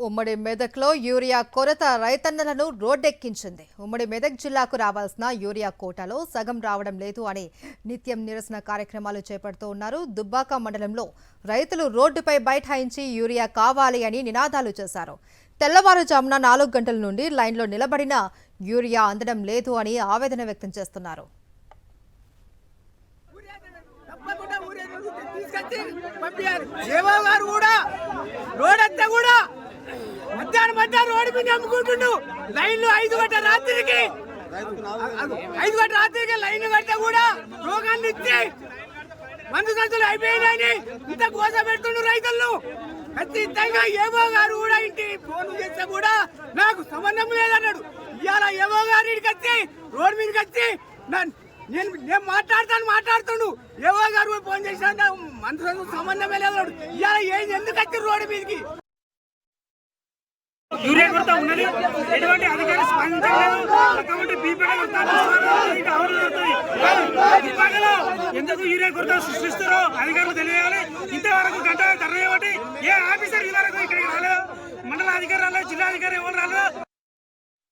ఉమ్మడి మెదక్లో యూరియా కొరత రైతన్నలను రోడ్డెక్కించింది. ఉమ్మడి మెదక్ జిల్లాకు రావాల్సిన యూరియా కోటాలో సగం రావడం లేదు అని నిత్యం నిరసన కార్యక్రమాలు చేపడుతూ ఉన్నారు. దుబ్బాక మండలంలో రైతులు రోడ్డుపై బైఠాయించి యూరియా కావాలి అని నినాదాలు చేశారు. తెల్లవారుజామున 4 గంటల నుండి లైన్లో నిలబడిన యూరియా అందడం లేదు అని ఆవేదన వ్యక్తం చేస్తున్నారు. మధ్యాహ్నం రోడ్డు మీద అమ్ముకుంటుండు. లైన్లు 5 గంటల రాత్రికి లైన్ కట్టే కూడా రోగాన్ని ఇచ్చి మందు సంచులు అయిపోయినాయని ఇంత కోసం పెడుతుండ్రు రైతులను. ఖచ్చితంగా ఏవో గారు కూడా ఇంటి ఫోన్ చేస్తే కూడా నాకు సంబంధం లేదన్నాడు. ఇవాళ ఏవో గారు ఇంటికి వచ్చి రోడ్డు మీదకి వచ్చి నేను మాట్లాడుతుండు. ఏవో గారు ఫోన్ చేసిన మందు సంచులు సంబంధమే లేదన్నాడు. ఇవాళ ఎందుకు వచ్చి రోడ్డు మీదకి యూరియా కొరత ఉన్నది. ఎటువంటి అధికారులు స్పందించలేదు. ఎందుకు యూరియా కొరత సృష్టిస్తారో అధికారులు తెలియాలి. ఇంతవరకు గంట ధర ఏ ఆఫీసర్ ఈ వరకు ఇక్కడికి రాలేదు. మండల అధికారులు, జిల్లా అధికారి ఎవరు రాలేదు.